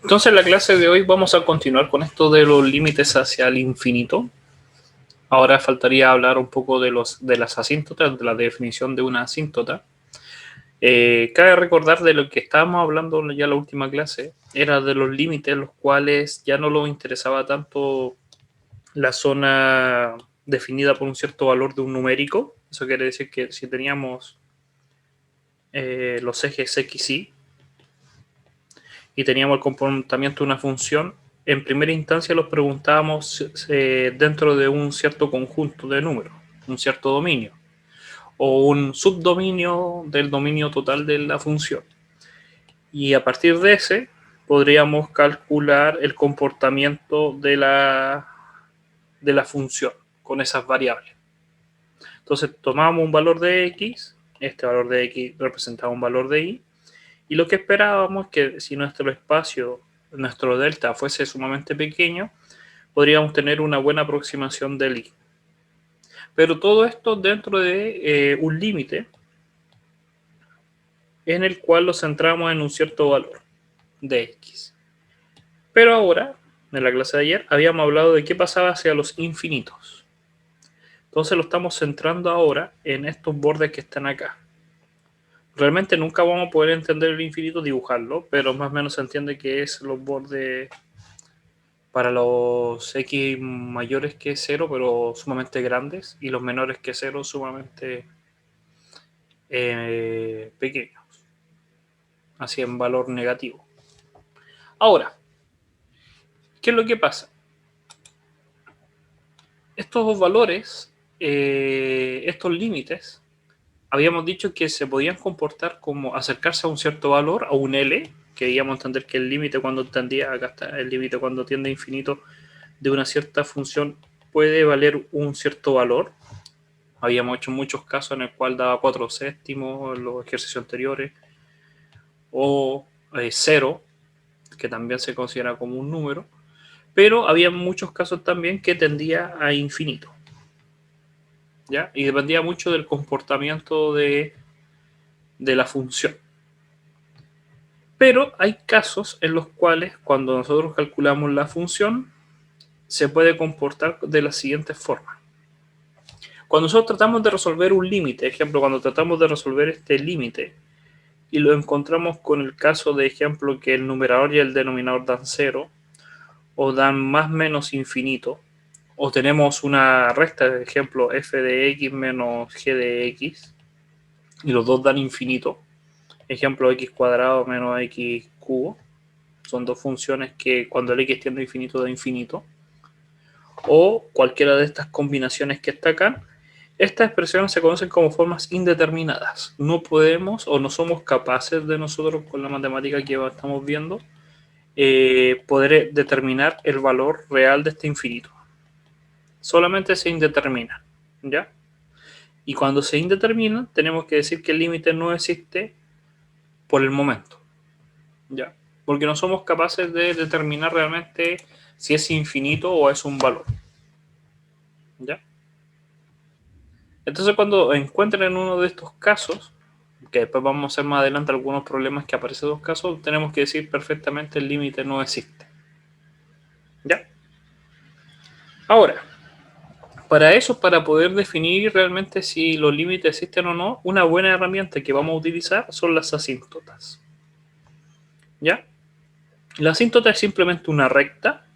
Entonces, en la clase de hoy vamos a continuar con esto de los límites hacia el infinito. Ahora faltaría hablar un poco de las asíntotas, de la definición de una asíntota. Cabe recordar de lo que estábamos hablando ya en la última clase, era de los límites, los cuales ya no nos interesaba tanto la zona definida por un cierto valor de un numérico. Eso quiere decir que si teníamos los ejes x, y teníamos el comportamiento de una función, en primera instancia los preguntábamos dentro de un cierto conjunto de números, un cierto dominio, o un subdominio del dominio total de la función. Y a partir de ese podríamos calcular el comportamiento de la función con esas variables. Entonces tomamos un valor de x, este valor de x representaba un valor de y lo que esperábamos es que si nuestro espacio, nuestro delta fuese sumamente pequeño, podríamos tener una buena aproximación del i. Pero todo esto dentro de un límite en el cual lo centramos en un cierto valor de x. Pero ahora, en la clase de ayer, habíamos hablado de qué pasaba hacia los infinitos. Entonces lo estamos centrando ahora en estos bordes que están acá. Realmente nunca vamos a poder entender el infinito dibujarlo, pero más o menos se entiende que es los bordes para los x mayores que 0, pero sumamente grandes, y los menores que 0, sumamente pequeños, así en valor negativo. Ahora, ¿qué es lo que pasa? Estos valores, estos límites, habíamos dicho que se podían comportar como acercarse a un cierto valor, a un L, que íbamos a entender que el límite cuando tendía, acá está el límite cuando tiende a infinito de una cierta función puede valer un cierto valor. Habíamos hecho muchos casos en el cual daba 4 séptimos en los ejercicios anteriores, o 0, que también se considera como un número, pero había muchos casos también que tendía a infinito, ¿ya? Y dependía mucho del comportamiento de la función. Pero hay casos en los cuales cuando nosotros calculamos la función se puede comportar de la siguiente forma. Cuando nosotros tratamos de resolver un límite, ejemplo, cuando tratamos de resolver este límite y lo encontramos con el caso de ejemplo que el numerador y el denominador dan 0 o dan más menos infinito, o tenemos una recta de ejemplo f de x menos g de x y los dos dan infinito, ejemplo x cuadrado menos x cubo, son dos funciones que cuando el x tiende a infinito da infinito, o cualquiera de estas combinaciones que está acá. Estas expresiones se conocen como formas indeterminadas. No podemos o no somos capaces de nosotros con la matemática que estamos viendo poder determinar el valor real de este infinito. Solamente se indetermina, ¿ya? Y cuando se indetermina, tenemos que decir que el límite no existe por el momento, ¿ya? Porque no somos capaces de determinar realmente si es infinito o es un valor, ¿ya? Entonces, cuando encuentren uno de estos casos, que después vamos a ver más adelante algunos problemas que aparecen en dos casos, tenemos que decir perfectamente el límite no existe, ¿ya? Ahora, para eso, para poder definir realmente si los límites existen o no, una buena herramienta que vamos a utilizar son las asíntotas, ¿ya? La asíntota es simplemente una recta,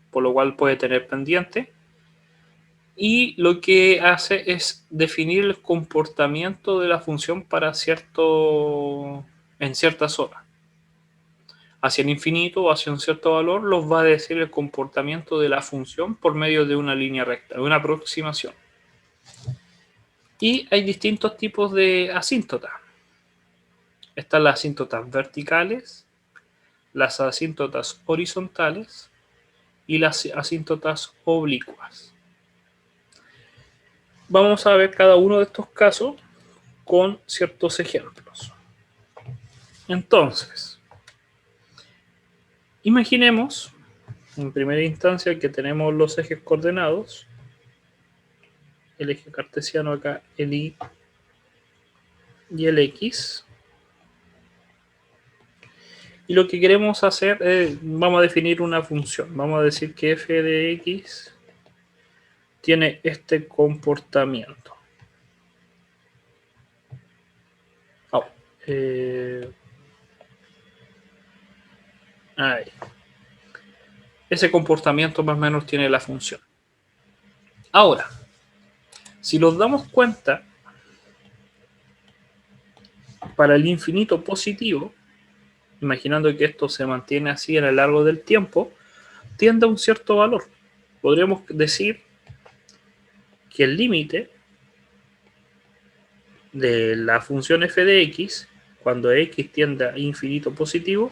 por lo cual puede tener pendiente, y lo que hace es definir el comportamiento de la función para en cierta zona. Hacia el infinito o hacia un cierto valor los va a decir el comportamiento de la función por medio de una línea recta, de una aproximación. Y hay distintos tipos de asíntotas. Están las asíntotas verticales, las asíntotas horizontales y las asíntotas oblicuas. Vamos a ver cada uno de estos casos con ciertos ejemplos. Entonces, imaginemos en primera instancia que tenemos los ejes coordenados, el eje cartesiano acá, el y el x, Y lo que queremos hacer es, vamos a definir una función. Vamos a decir que f de x tiene este comportamiento. Ahí. Ese comportamiento más o menos tiene la función. Ahora, si nos damos cuenta, para el infinito positivo, imaginando que esto se mantiene así a lo largo del tiempo, tiende a un cierto valor. Podríamos decir que el límite de la función f de x, cuando x tiende a infinito positivo,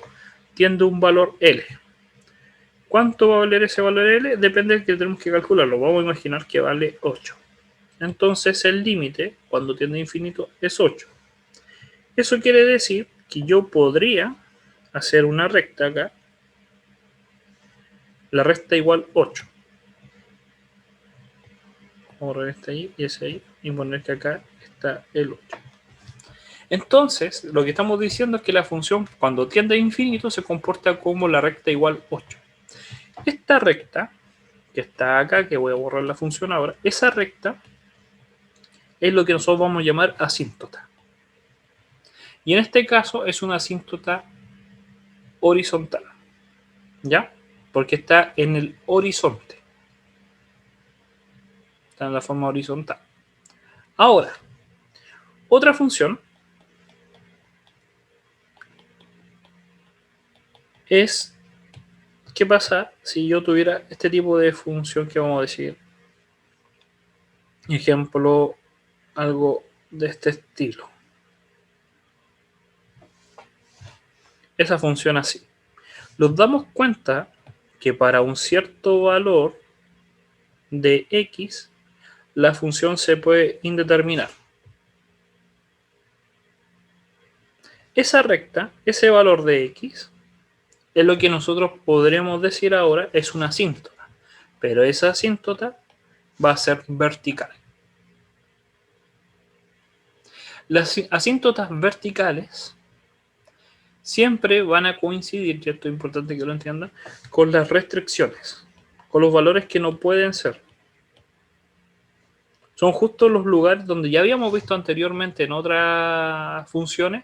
tiende a un valor L. ¿Cuánto va a valer ese valor L? Depende de que tenemos que calcularlo. Vamos a imaginar que vale 8. Entonces el límite, cuando tiende a infinito, es 8. Eso quiere decir que yo podría hacer una recta acá. La recta igual 8. Vamos a borrar este ahí y ese ahí y poner que acá está el 8. Entonces, lo que estamos diciendo es que la función, cuando tiende a infinito, se comporta como la recta igual 8. Esta recta, que está acá, que voy a borrar la función ahora, esa recta es lo que nosotros vamos a llamar asíntota. Y en este caso es una asíntota horizontal. ¿Ya? Porque está en el horizonte. Está en la forma horizontal. Ahora, otra función es qué pasa si yo tuviera este tipo de función que vamos a decir. Ejemplo, algo de este estilo. Esa función así. Nos damos cuenta que para un cierto valor de x, la función se puede indeterminar. Esa recta, ese valor de x, es lo que nosotros podremos decir ahora es una asíntota. Pero esa asíntota va a ser vertical. Las asíntotas verticales siempre van a coincidir, y esto es importante que lo entiendan, con las restricciones, con los valores que no pueden ser. Son justo los lugares donde ya habíamos visto anteriormente en otras funciones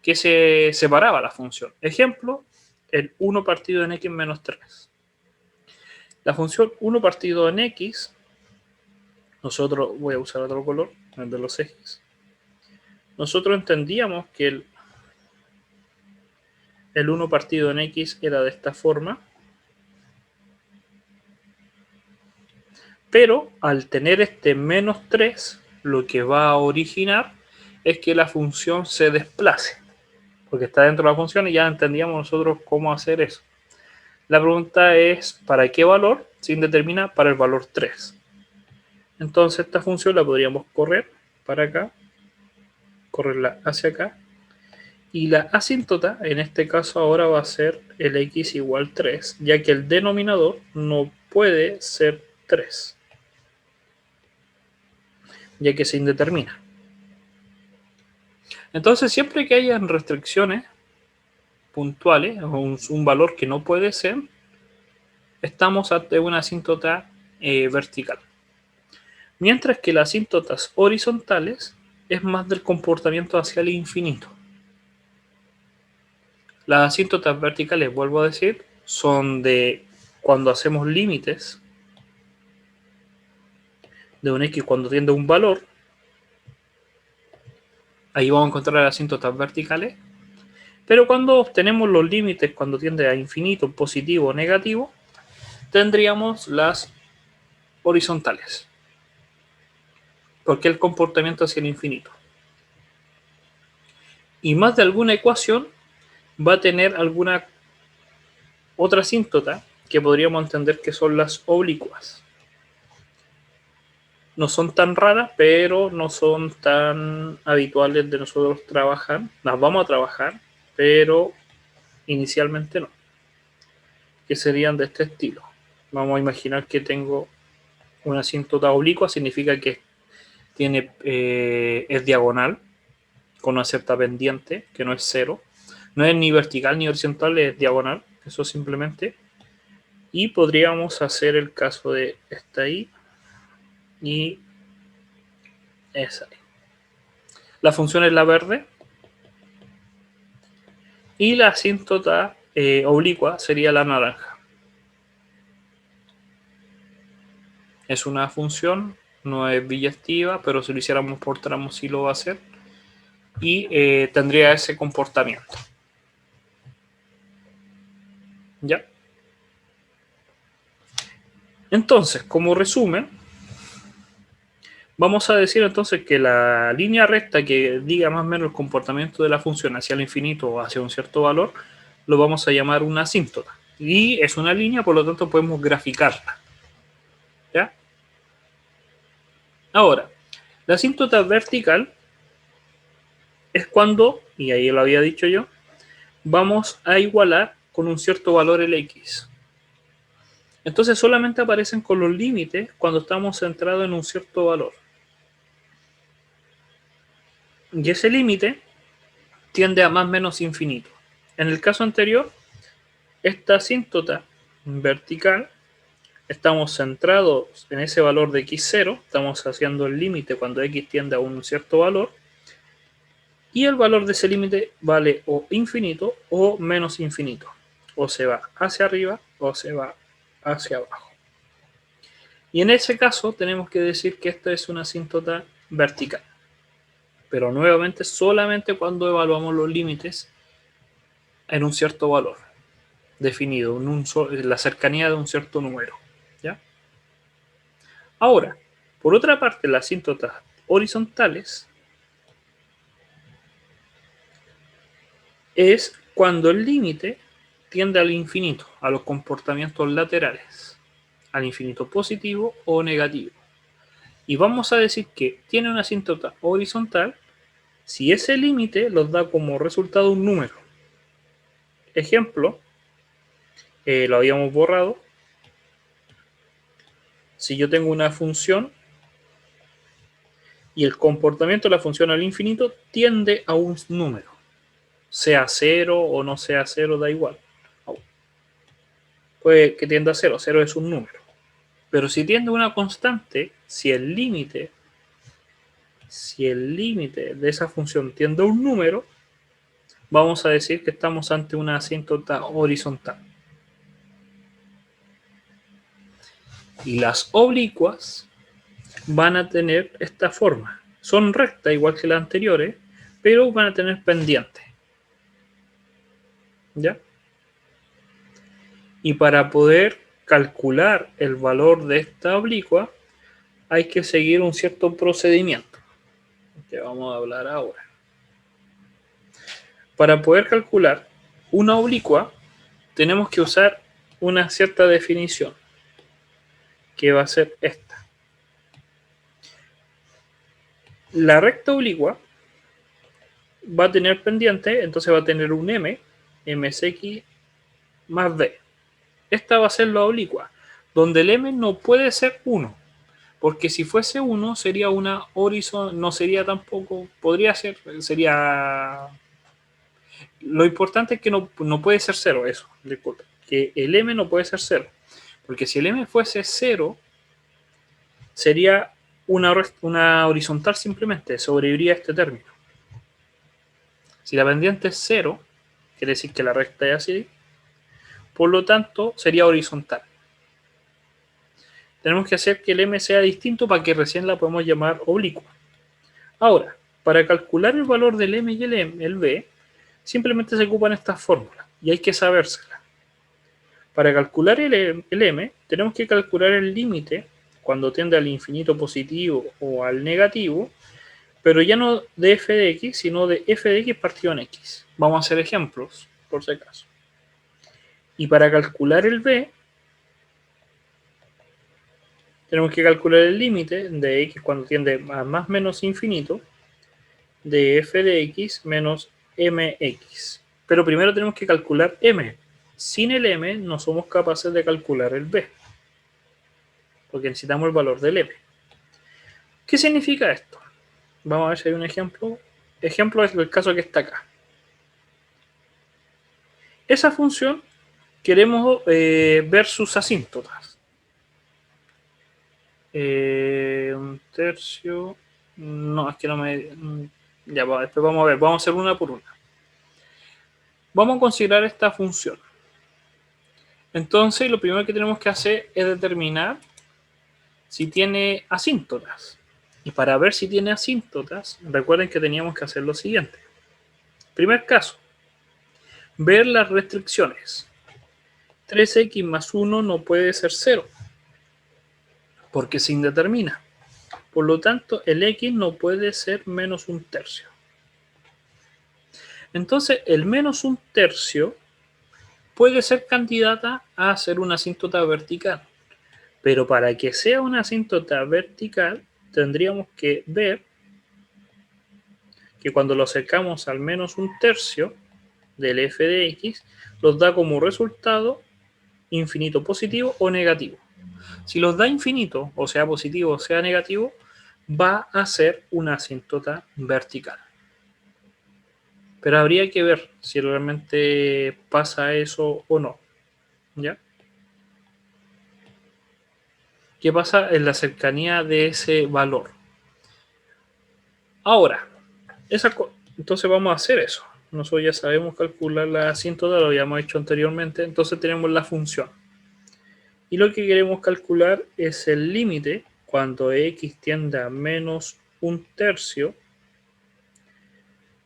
que se separaba la función. Ejemplo, el 1 partido en x menos 3. La función 1 partido en x, nosotros, voy a usar otro color, el de los ejes. Nosotros entendíamos que el 1 partido en x era de esta forma, pero al tener este menos 3, lo que va a originar es que la función se desplace, porque está dentro de la función y ya entendíamos nosotros cómo hacer eso. La pregunta es, ¿para qué valor? Se indetermina para el valor 3. Entonces esta función la podríamos correr para acá, correrla hacia acá, y la asíntota en este caso ahora va a ser el x igual 3, ya que el denominador no puede ser 3, ya que se indetermina. Entonces siempre que hayan restricciones puntuales o un valor que no puede ser, estamos ante una asíntota vertical. Mientras que las asíntotas horizontales es más del comportamiento hacia el infinito. Las asíntotas verticales, vuelvo a decir, son de cuando hacemos límites de un x cuando tiende a un valor. Ahí vamos a encontrar las asíntotas verticales. Pero cuando obtenemos los límites cuando tiende a infinito, positivo o negativo, tendríamos las horizontales. Porque el comportamiento hacia el infinito. Y más de alguna ecuación va a tener alguna otra asíntota que podríamos entender que son las oblicuas. No son tan raras, pero no son tan habituales de nosotros trabajar. Las vamos a trabajar, pero inicialmente no. Que serían de este estilo. Vamos a imaginar que tengo una asíntota oblicua, significa que tiene, es diagonal, con una cierta pendiente, que no es cero. No es ni vertical ni horizontal, es diagonal. Eso simplemente. Y podríamos hacer el caso de esta ahí y esa ahí. La función es la verde. Y la asíntota oblicua sería la naranja. Es una función, no es biyectiva, pero si lo hiciéramos por tramos sí lo va a hacer. Y tendría ese comportamiento. ¿Ya? Entonces, como resumen, vamos a decir entonces que la línea recta que diga más o menos el comportamiento de la función hacia el infinito o hacia un cierto valor, lo vamos a llamar una asíntota. Y es una línea, por lo tanto podemos graficarla. ¿Ya? Ahora, la asíntota vertical es cuando, y ahí lo había dicho yo, vamos a igualar con un cierto valor el x. Entonces solamente aparecen con los límites cuando estamos centrados en un cierto valor. Y ese límite tiende a más o menos infinito. En el caso anterior, esta asíntota vertical, estamos centrados en ese valor de x0, estamos haciendo el límite cuando x tiende a un cierto valor, y el valor de ese límite vale o infinito o menos infinito. O se va hacia arriba o se va hacia abajo. Y en ese caso tenemos que decir que esta es una asíntota vertical. Pero nuevamente solamente cuando evaluamos los límites en un cierto valor definido, en la cercanía de un cierto número. ¿Ya? Ahora, por otra parte, las asíntotas horizontales es cuando el límite tiende al infinito, a los comportamientos laterales, al infinito positivo o negativo. Y vamos a decir que tiene una asíntota horizontal si ese límite nos da como resultado un número. Ejemplo, lo habíamos borrado. Si yo tengo una función y el comportamiento de la función al infinito tiende a un número, sea cero o no sea cero, da igual. Puede que tienda a cero, cero es un número. Pero si tiende a una constante, si el límite de esa función tiende a un número, vamos a decir que estamos ante una asíntota horizontal. Y las oblicuas van a tener esta forma. Son rectas igual que las anteriores, pero van a tener pendiente. ¿Ya? Y para poder calcular el valor de esta oblicua, hay que seguir un cierto procedimiento, que vamos a hablar ahora. Para poder calcular una oblicua, tenemos que usar una cierta definición, que va a ser esta. La recta oblicua va a tener pendiente, entonces va a tener un m, msx más b. Esta va a ser la oblicua, donde el m no puede ser 1, porque si fuese 1 sería una horizontal, no sería tampoco, podría ser, sería... Lo importante es que no puede ser 0, eso, disculpe, que el m no puede ser 0, porque si el m fuese 0, sería una horizontal simplemente, sobreviviría este término. Si la pendiente es 0, quiere decir que la recta es así, por lo tanto sería horizontal. Tenemos que hacer que el m sea distinto para que recién la podamos llamar oblicua. Ahora, para calcular el valor del m y el b, simplemente se ocupan estas fórmulas y hay que sabérselas. Para calcular el m, tenemos que calcular el límite cuando tiende al infinito positivo o al negativo, pero ya no de f de x, sino de f de x partido en x. Vamos a hacer ejemplos, por si acaso. Y para calcular el b, tenemos que calcular el límite de x cuando tiende a más menos infinito, de f de x menos mx. Pero primero tenemos que calcular m. Sin el m no somos capaces de calcular el b, porque necesitamos el valor del m. ¿Qué significa esto? Vamos a ver si hay un ejemplo. Ejemplo es el caso que está acá. Esa función queremos ver sus asíntotas. Un tercio. No, es que no me. Ya, después vamos a ver. Vamos a hacer una por una. Vamos a considerar esta función. Entonces, lo primero que tenemos que hacer es determinar si tiene asíntotas. Y para ver si tiene asíntotas, recuerden que teníamos que hacer lo siguiente. Primer caso, ver las restricciones. 3x más 1 no puede ser 0, porque se indetermina. Por lo tanto, el x no puede ser menos un tercio. Entonces, el menos un tercio puede ser candidata a ser una asíntota vertical. Pero para que sea una asíntota vertical, tendríamos que ver que cuando lo acercamos al menos un tercio del f de x, nos da como resultado infinito positivo o negativo. Si los da infinito, o sea positivo o sea negativo, va a ser una asíntota vertical. Pero habría que ver si realmente pasa eso o no. ¿Ya? ¿Qué pasa en la cercanía de ese valor? Ahora, entonces vamos a hacer eso. Nosotros ya sabemos calcular la asíntota, lo habíamos hecho anteriormente, entonces tenemos la función. Y lo que queremos calcular es el límite cuando x tiende a menos un tercio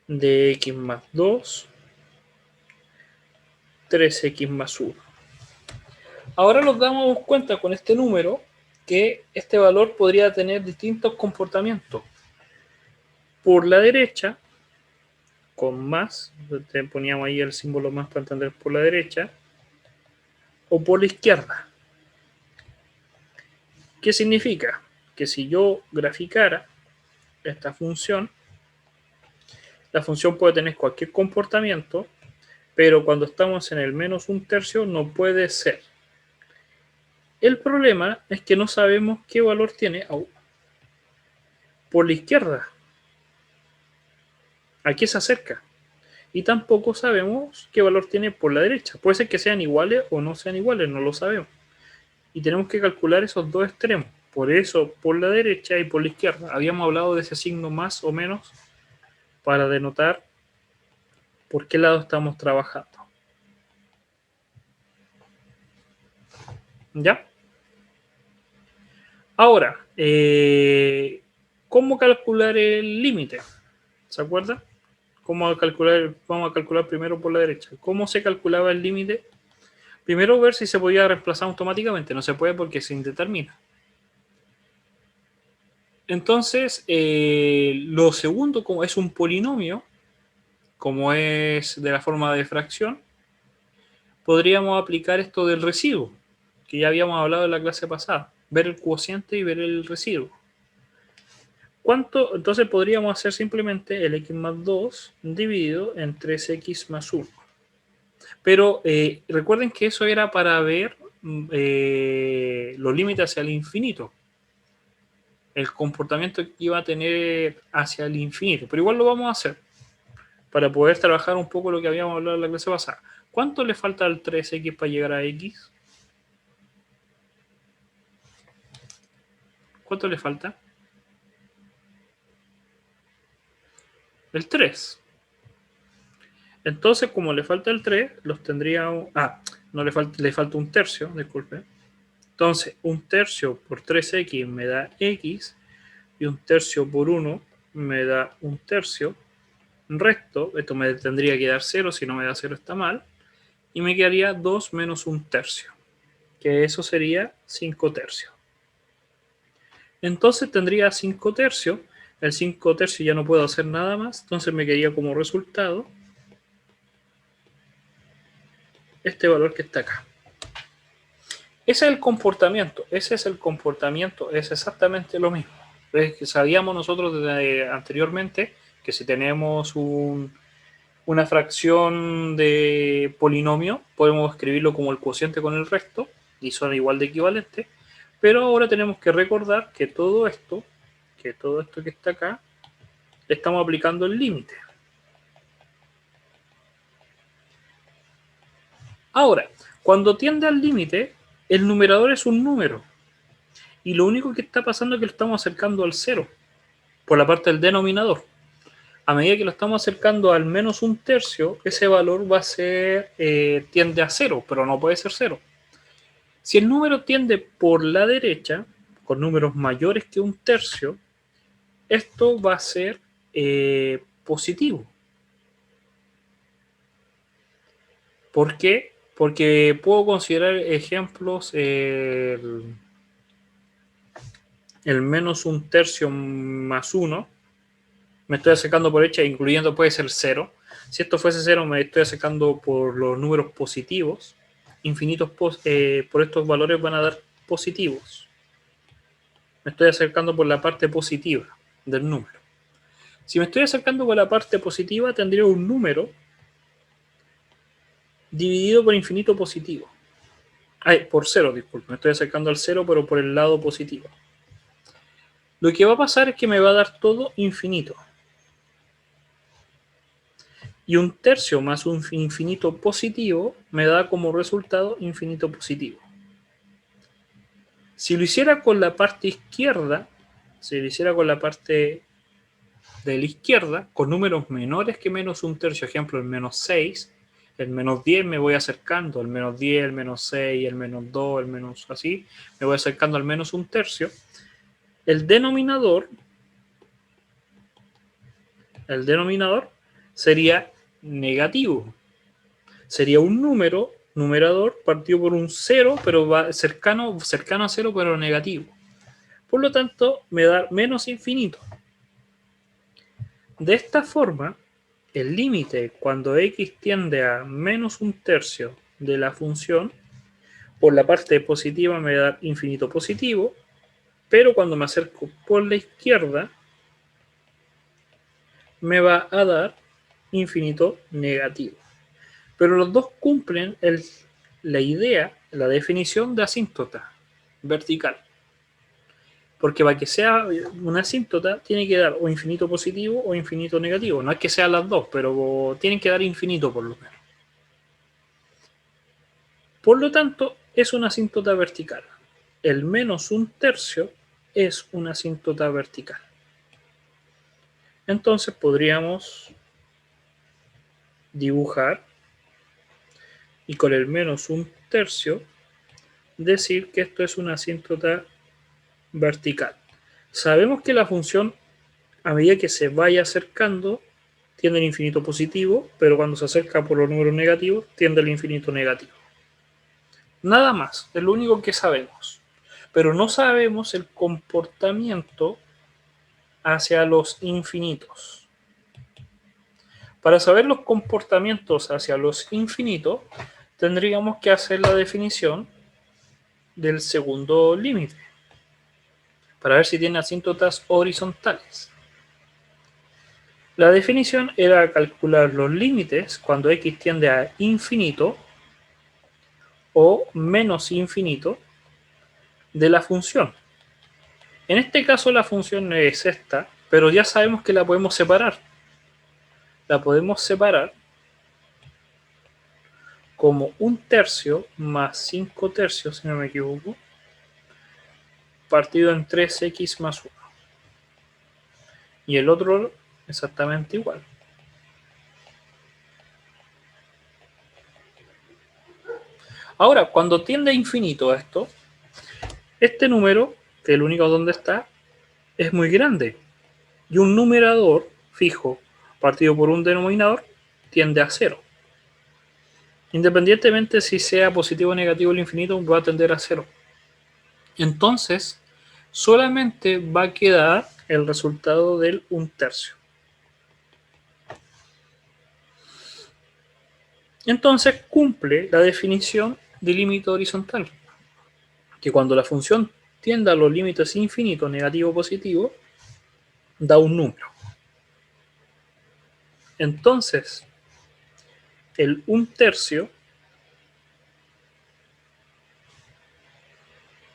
de x más 2, 3x más 1. Ahora nos damos cuenta con este número que este valor podría tener distintos comportamientos. Por la derecha, con más, poníamos ahí el símbolo más para entender por la derecha, o por la izquierda. ¿Qué significa? Que si yo graficara esta función, la función puede tener cualquier comportamiento, pero cuando estamos en el menos un tercio no puede ser. El problema es que no sabemos qué valor tiene por la izquierda. ¿A qué se acerca? Y tampoco sabemos qué valor tiene por la derecha. Puede ser que sean iguales o no sean iguales, no lo sabemos. Y tenemos que calcular esos dos extremos. Por eso, por la derecha y por la izquierda. Habíamos hablado de ese signo más o menos para denotar por qué lado estamos trabajando. ¿Ya? Ahora, ¿cómo calcular el límite? ¿Se acuerdan? Vamos a calcular primero por la derecha. ¿Cómo se calculaba el límite? Primero ver si se podía reemplazar automáticamente. No se puede porque se indetermina. Entonces, lo segundo, como es un polinomio, como es de la forma de fracción, podríamos aplicar esto del residuo, que ya habíamos hablado en la clase pasada. Ver el cociente y ver el residuo. ¿Cuánto? Entonces podríamos hacer simplemente el x más 2 dividido en 3x más 1. Pero recuerden que eso era para ver los límites hacia el infinito. El comportamiento que iba a tener hacia el infinito. Pero igual lo vamos a hacer para poder trabajar un poco lo que habíamos hablado en la clase pasada. ¿Cuánto le falta al 3x para llegar a x? ¿Cuánto le falta? El 3. Entonces, como le falta el 3, los tendría... no le falta un tercio, disculpe. Entonces, un tercio por 3x me da x y un tercio por 1 me da un tercio. Resto, esto me tendría que dar 0, si no me da 0 está mal. Y me quedaría 2 menos un tercio, que eso sería 5 tercios. Entonces tendría 5 tercios. El 5 tercios ya no puedo hacer nada más, entonces me quedaría como resultado este valor que está acá. Ese es el comportamiento, es exactamente lo mismo. Es que sabíamos nosotros desde anteriormente que si tenemos una fracción de polinomio, podemos escribirlo como el cociente con el resto y son igual de equivalentes, pero ahora tenemos que recordar que todo esto que está acá, le estamos aplicando el límite. Ahora, cuando tiende al límite, el numerador es un número. Y lo único que está pasando es que lo estamos acercando al cero, por la parte del denominador. A medida que lo estamos acercando al menos un tercio, ese valor va a ser, tiende a cero, pero no puede ser cero. Si el número tiende por la derecha, con números mayores que un tercio, esto va a ser positivo. ¿Por qué? Porque puedo considerar ejemplos, el menos un tercio más uno, me estoy acercando por derecha, incluyendo puede ser cero. Si esto fuese cero, me estoy acercando por los números positivos. Infinitos por estos valores van a dar positivos. Me estoy acercando por la parte positiva del número. Si me estoy acercando por la parte positiva, tendría un número dividido por infinito positivo. Ay, por cero, disculpe. Me estoy acercando al cero, pero por el lado positivo. Lo que va a pasar es que me va a dar todo infinito. Y un tercio más un infinito positivo me da como resultado infinito positivo. Si lo hiciera con la parte izquierda, si lo hiciera con la parte de la izquierda, con números menores que menos un tercio, ejemplo, el menos 6, el menos 10 me voy acercando, el menos 10, el menos 6, el menos 2, el menos así, me voy acercando al menos un tercio. El denominador sería negativo. Sería un numerador partido por un 0, pero va cercano a 0, pero negativo. Por lo tanto, me da menos infinito. De esta forma, el límite cuando x tiende a menos un tercio de la función, por la parte positiva me da infinito positivo, pero cuando me acerco por la izquierda, me va a dar infinito negativo. Pero los dos cumplen la idea, la definición de asíntota vertical. Porque para que sea una asíntota tiene que dar o infinito positivo o infinito negativo. No es que sean las dos, pero tienen que dar infinito por lo menos. Por lo tanto, es una asíntota vertical. El menos un tercio es una asíntota vertical. Entonces podríamos dibujar y con el menos un tercio decir que esto es una asíntota vertical. Sabemos que la función, a medida que se vaya acercando, tiende al infinito positivo, pero cuando se acerca por los números negativos, tiende al infinito negativo. Nada más, es lo único que sabemos. Pero no sabemos el comportamiento hacia los infinitos. Para saber los comportamientos hacia los infinitos, tendríamos que hacer la definición del segundo límite, para ver si tiene asíntotas horizontales. La definición era calcular los límites cuando x tiende a infinito o menos infinito de la función. En este caso la función es esta, pero ya sabemos que la podemos separar. La podemos separar como un tercio más 5 tercios, si no me equivoco, partido en 3x más 1. Y el otro exactamente igual. Ahora, cuando tiende a infinito esto, este número, que es el único donde está, es muy grande. Y un numerador fijo partido por un denominador tiende a 0. Independientemente si sea positivo o negativo el infinito, va a tender a 0. Entonces, solamente va a quedar el resultado del un tercio. Entonces cumple la definición de límite horizontal, que cuando la función tienda a los límites infinitos, negativo o positivo, da un número. Entonces, el un tercio,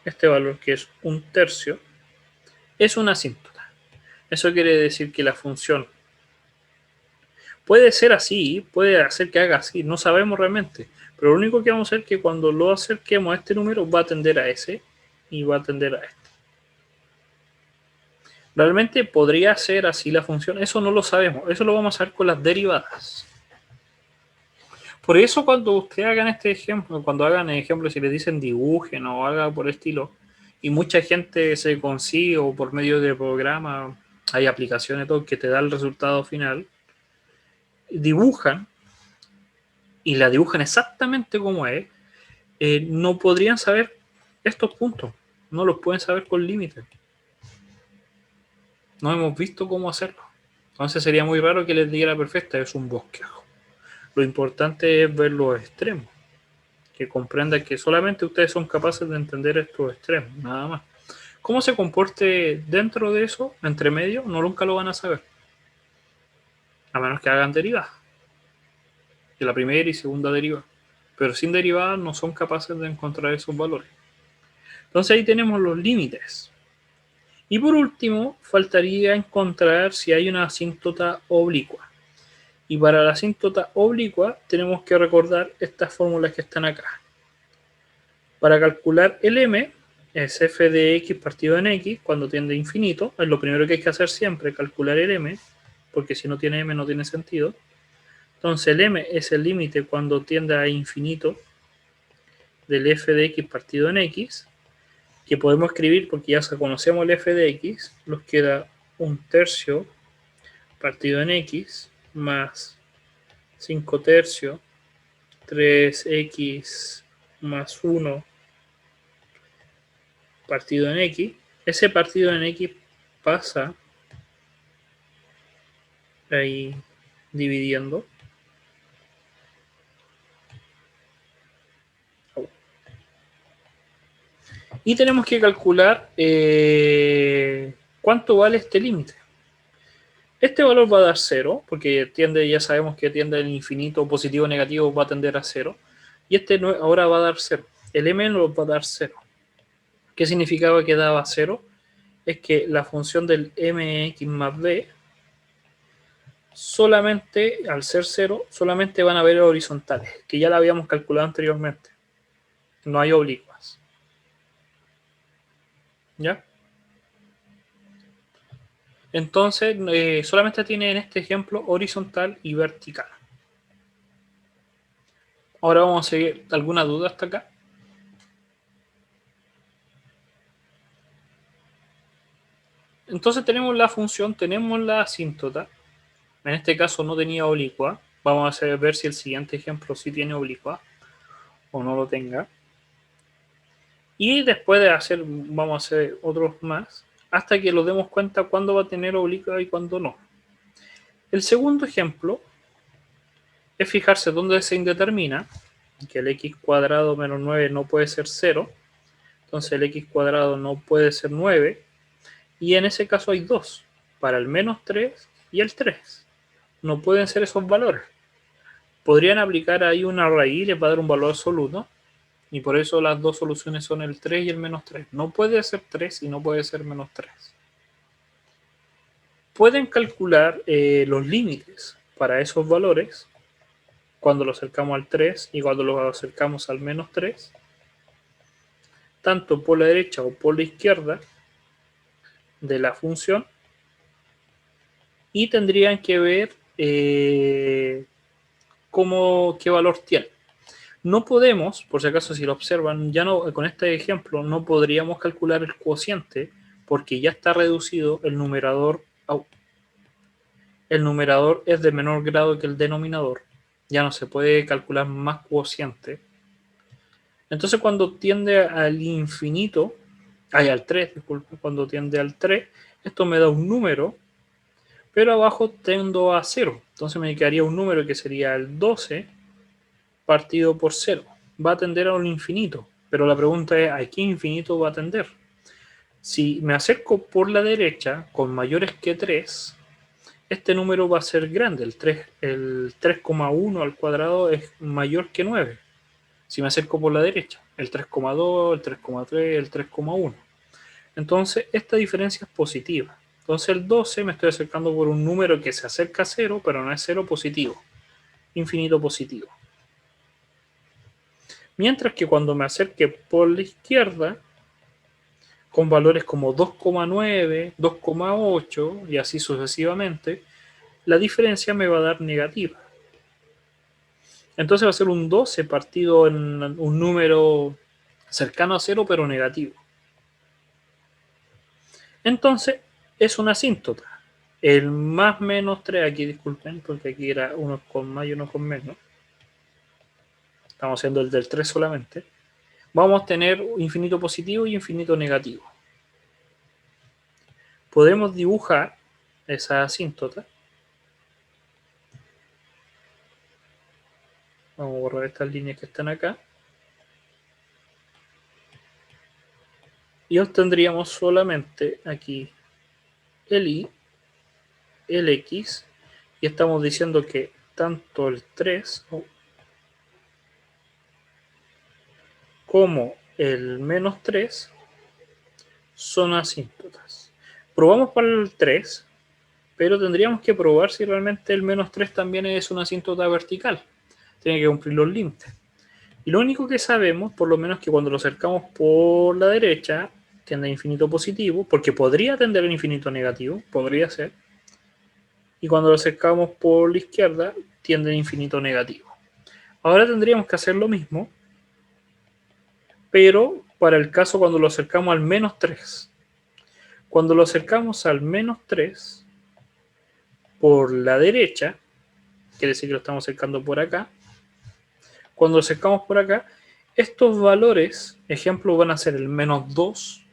este valor que es un tercio, es una asíntota. Eso quiere decir que la función puede ser así, puede hacer que haga así, no sabemos realmente, Pero lo único que vamos a hacer es que cuando lo acerquemos a este número va a tender a ese y va a tender a este. Realmente podría ser así la función, eso no lo sabemos, eso lo vamos a ver con las derivadas. Por eso cuando ustedes hagan este ejemplo, cuando hagan ejemplos, si les dicen dibujen o haga por el estilo, y mucha gente se consigue o por medio de programa, hay aplicaciones todo que te da el resultado final, dibujan y la dibujan exactamente como es, no podrían saber estos puntos, no los pueden saber con límites. No hemos visto cómo hacerlo. Entonces sería muy raro que les diera perfecta, es un bosquejo. Lo importante es ver los extremos, que comprendan que solamente ustedes son capaces de entender estos extremos, nada más. Cómo se comporte dentro de eso, entre medio, no nunca lo van a saber. A menos que hagan derivadas. De la primera y segunda derivada. Pero sin derivadas no son capaces de encontrar esos valores. Entonces ahí tenemos los límites. Y por último, faltaría encontrar si hay una asíntota oblicua. Y para la asíntota oblicua tenemos que recordar estas fórmulas que están acá. Para calcular el m es f de x partido en x cuando tiende a infinito. Es lo primero que hay que hacer siempre, calcular el m, porque si no tiene m no tiene sentido. Entonces el m es el límite cuando tiende a infinito del f de x partido en x, que podemos escribir porque ya conocemos el f de x, nos queda 1/3 partido en x más 5/3 3x más 1 partido en x. Ese partido en x pasa ahí dividiendo. Y tenemos que calcular cuánto vale este límite. Este valor va a dar 0, porque tiende, ya sabemos que tiende al infinito, positivo o negativo va a tender a 0. Y este ahora va a dar 0. El m nos va a dar 0. ¿Qué significaba que daba 0? Es que la función del mx más b solamente, al ser 0, solamente van a haber horizontales, que ya la habíamos calculado anteriormente. No hay oblicuas. ¿Ya? Entonces, solamente tiene en este ejemplo horizontal y vertical. Ahora vamos a seguir. ¿Alguna duda hasta acá? Entonces tenemos la función, tenemos la asíntota. En este caso no tenía oblicua. Vamos a ver si el siguiente ejemplo sí tiene oblicua o no lo tenga. Y después de hacer, vamos a hacer otros más, hasta que nos demos cuenta cuándo va a tener oblicua y cuándo no. El segundo ejemplo es fijarse dónde se indetermina, que el x cuadrado menos 9 no puede ser 0, entonces el x cuadrado no puede ser 9, y en ese caso hay dos, para el menos 3 y el 3. No pueden ser esos valores. Podrían aplicar ahí una raíz y les va a dar un valor absoluto, y por eso las dos soluciones son el 3 y el menos 3. No puede ser 3 y no puede ser menos 3. Pueden calcular los límites para esos valores cuando lo acercamos al 3 y cuando lo acercamos al menos 3, tanto por la derecha o por la izquierda de la función, y tendrían que ver qué valor tiene. No podemos, por si acaso si lo observan, ya no, con este ejemplo no podríamos calcular el cociente porque ya está reducido el numerador. El numerador es de menor grado que el denominador. Ya no se puede calcular más cociente. Entonces cuando tiende al infinito, al 3, disculpe, cuando tiende al 3, esto me da un número, pero abajo tendo a 0. Entonces me quedaría un número que sería el 12 partido por 0. Va a tender a un infinito, pero la pregunta es, ¿a qué infinito va a tender? Si me acerco por la derecha con mayores que 3, este número va a ser grande, el 3,1 al cuadrado es mayor que 9. Si me acerco por la derecha, el 3,2, el 3,3, el 3,1. Entonces, esta diferencia es positiva. Entonces, el 12 me estoy acercando por un número que se acerca a 0, pero no es 0 positivo. Infinito positivo. Mientras que cuando me acerque por la izquierda, con valores como 2,9, 2,8 y así sucesivamente, la diferencia me va a dar negativa. Entonces va a ser un 12 partido en un número cercano a 0 pero negativo. Entonces es una asíntota. El más menos 3, aquí disculpen, porque aquí era uno con más y uno con menos. Estamos haciendo el del 3 solamente. Vamos a tener infinito positivo y infinito negativo. Podemos dibujar esa asíntota. Vamos a borrar estas líneas que están acá. Y obtendríamos solamente aquí el y, el x, y estamos diciendo que tanto el 3 como el menos 3 son asíntotas. Probamos para el 3, pero tendríamos que probar si realmente el menos 3 también es una asíntota vertical. Tiene que cumplir los límites. Y lo único que sabemos, por lo menos, que cuando lo acercamos por la derecha, tiende a infinito positivo, porque podría tender a infinito negativo, podría ser. Y cuando lo acercamos por la izquierda, tiende a infinito negativo. Ahora tendríamos que hacer lo mismo, pero para el caso cuando lo acercamos al menos 3. Cuando lo acercamos al menos 3 por la derecha, quiere decir que lo estamos acercando por acá. Cuando lo acercamos por acá, estos valores, ejemplo, van a ser el menos 2,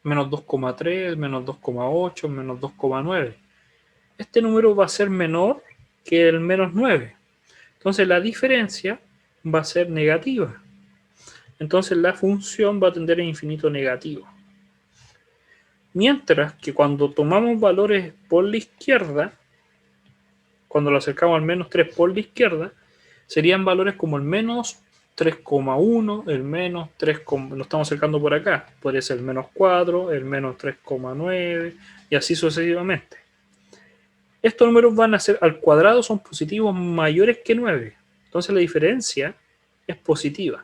menos 2,3, menos 2,8, menos 2,9. Este número va a ser menor que el menos 9. Entonces la diferencia va a ser negativa. Entonces la función va a tender a infinito negativo. Mientras que cuando tomamos valores por la izquierda, cuando lo acercamos al menos 3 por la izquierda, serían valores como el menos 3,1, el menos 3, lo estamos acercando por acá, podría ser el menos 4, el menos 3,9 y así sucesivamente. Estos números van a ser al cuadrado, son positivos mayores que 9, entonces la diferencia es positiva.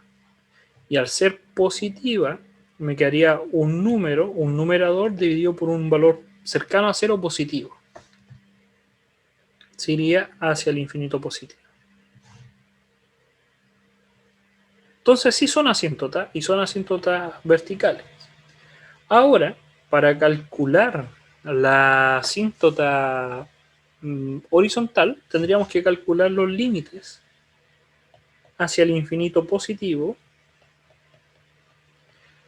Y al ser positiva, me quedaría un número, un numerador dividido por un valor cercano a 0 positivo. Se iría hacia el infinito positivo. Entonces sí son asíntotas y son asíntotas verticales. Ahora, para calcular la asíntota horizontal, tendríamos que calcular los límites hacia el infinito positivo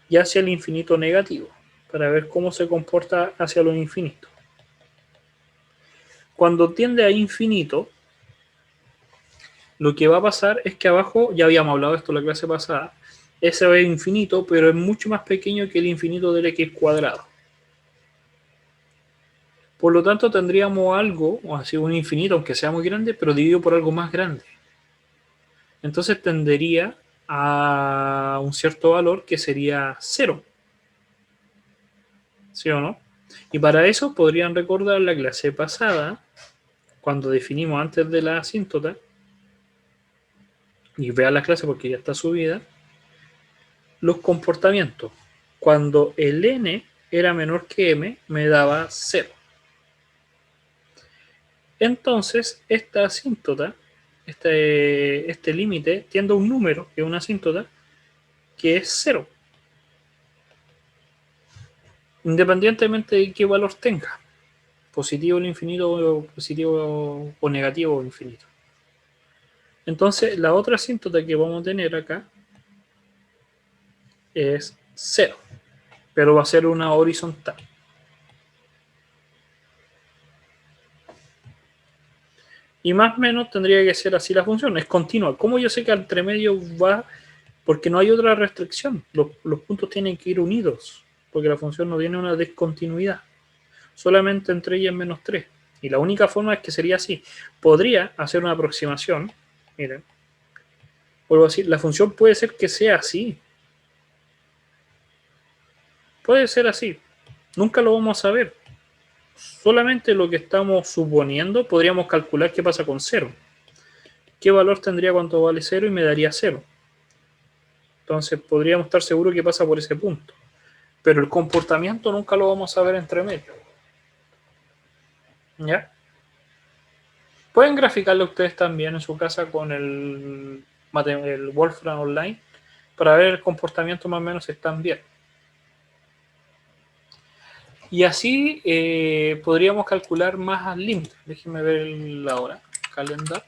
y hacia el infinito negativo, para ver cómo se comporta hacia lo infinito. Cuando tiende a infinito, lo que va a pasar es que abajo, ya habíamos hablado de esto en la clase pasada, ese es infinito, pero es mucho más pequeño que el infinito del x cuadrado. Por lo tanto, tendríamos algo, o así un infinito, aunque sea muy grande, pero dividido por algo más grande. Entonces tendería a un cierto valor que sería 0. ¿Sí o no? Y para eso podrían recordar la clase pasada, cuando definimos antes de la asíntota, y vean la clase porque ya está subida, los comportamientos. Cuando el n era menor que m, me daba 0. Entonces, esta asíntota, este límite, tiende a un número, que es una asíntota, que es 0. Independientemente de qué valor tenga. Positivo al infinito, positivo o negativo al infinito. Entonces, la otra asíntota que vamos a tener acá es 0. Pero va a ser una horizontal. Y más o menos tendría que ser así la función, es continua. ¿Cómo yo sé que entre medio va? Porque no hay otra restricción. Los puntos tienen que ir unidos, porque la función no tiene una descontinuidad. Solamente entre ellas menos 3. Y la única forma es que sería así. Podría hacer una aproximación. Miren. Vuelvo a decir, la función puede ser que sea así. Puede ser así. Nunca lo vamos a saber. Solamente lo que estamos suponiendo, podríamos calcular qué pasa con 0. ¿Qué valor tendría cuando vale 0? Y me daría 0. Entonces podríamos estar seguros que pasa por ese punto. Pero el comportamiento nunca lo vamos a ver entre medio. ¿Ya? Pueden graficarlo ustedes también en su casa con el Wolfram Online para ver el comportamiento más o menos si están bien. Y así podríamos calcular más al límite. Déjenme ver la hora. Calendar.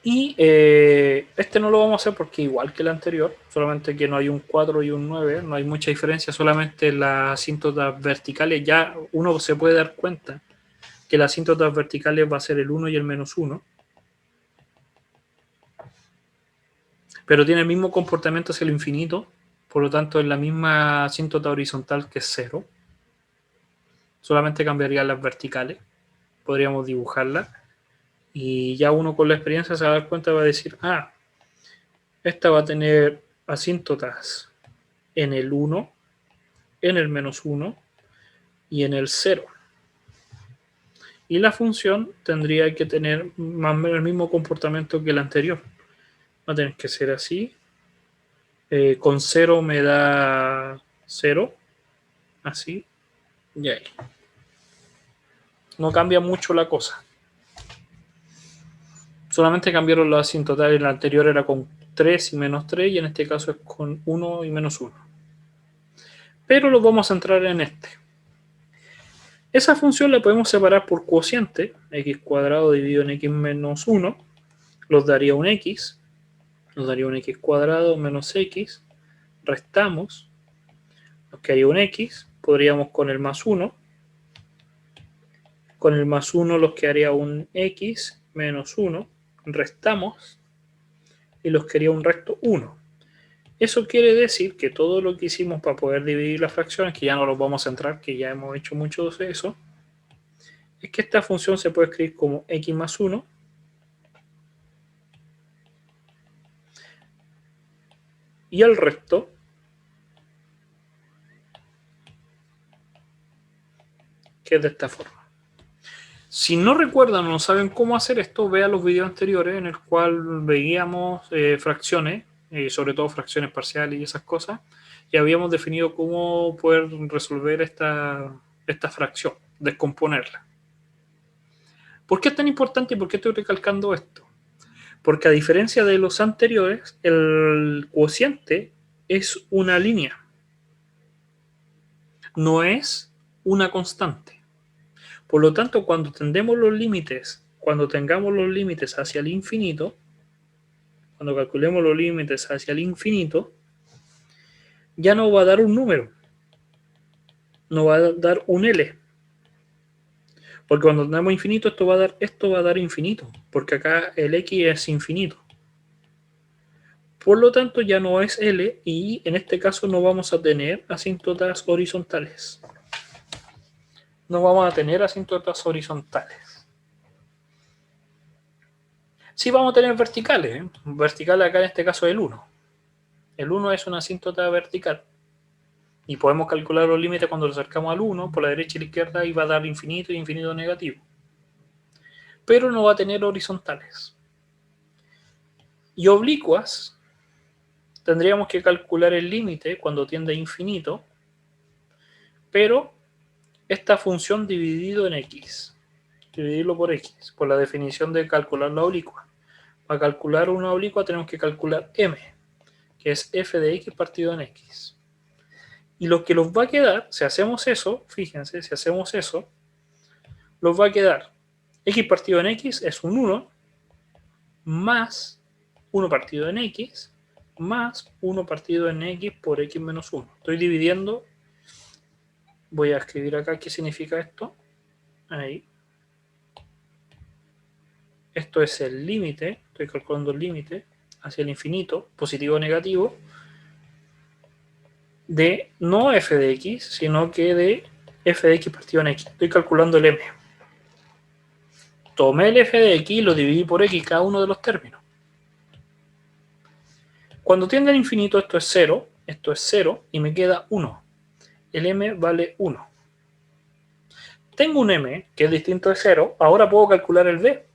Y este no lo vamos a hacer porque igual que el anterior, solamente que no hay un 4 y un 9, no hay mucha diferencia, solamente las asíntotas verticales, ya uno se puede dar cuenta que las asíntotas verticales va a ser el 1 y el menos 1, pero tiene el mismo comportamiento hacia el infinito, por lo tanto es la misma asíntota horizontal que es 0, solamente cambiaría las verticales, podríamos dibujarlas, y ya uno con la experiencia se va a dar cuenta, va a decir, ah, esta va a tener asíntotas en el 1, en el menos 1 y en el 0. Y la función tendría que tener más o menos el mismo comportamiento que el anterior. Va a tener que ser así. Con 0 me da 0. Así. Y ahí. No cambia mucho la cosa. Solamente cambiaron los asintotales. El anterior era con 3 y menos 3 y en este caso es con 1 y menos 1. Pero lo vamos a centrar en este. Esa función la podemos separar por cociente. X cuadrado dividido en X menos 1. Nos daría un X. Nos daría un X cuadrado menos X. Restamos. Nos quedaría un X. Podríamos con el más 1. Con el más 1 nos quedaría un X menos 1. Restamos. Y nos quedaría un resto 1. Eso quiere decir que todo lo que hicimos para poder dividir las fracciones, que ya no los vamos a centrar, que ya hemos hecho mucho de eso, es que esta función se puede escribir como X más 1 y el resto que es de esta forma. Si no recuerdan o no saben cómo hacer esto, vean los videos anteriores en el cual veíamos fracciones, sobre todo fracciones parciales y esas cosas, y habíamos definido cómo poder resolver esta fracción, descomponerla. ¿Por qué es tan importante y por qué estoy recalcando esto? Porque a diferencia de los anteriores, el cociente es una línea, no es una constante. Por lo tanto, cuando tengamos los límites hacia el infinito, cuando calculemos los límites hacia el infinito, ya no va a dar un número, no va a dar un L. Porque cuando tenemos infinito, esto va a dar infinito, porque acá el X es infinito. Por lo tanto, ya no es L y en este caso no vamos a tener asíntotas horizontales. No vamos a tener asíntotas horizontales. Sí vamos a tener verticales. Vertical acá en este caso es el 1. El 1 es una asíntota vertical. Y podemos calcular los límites cuando lo acercamos al 1, por la derecha y la izquierda, y va a dar infinito y infinito negativo. Pero no va a tener horizontales. Y oblicuas, tendríamos que calcular el límite cuando tiende a infinito, pero esta función dividido en x, dividirlo por x, por la definición de calcular la oblicua. Para calcular una oblicua tenemos que calcular m, que es f de x partido en x. Y lo que nos va a quedar, si hacemos eso, fíjense, si hacemos eso, nos va a quedar x partido en x es un 1, más 1 partido en x, más 1 partido en x por x menos 1. Estoy dividiendo. Voy a escribir acá qué significa esto. Ahí. Esto es el límite. Estoy calculando el límite hacia el infinito, positivo o negativo, de no f de x, sino que de f de x partido en x. Estoy calculando el m. Tomé el f de x y lo dividí por x cada uno de los términos. Cuando tiende al infinito esto es 0 y me queda 1. El m vale 1. Tengo un m que es distinto de 0, ahora puedo calcular el b.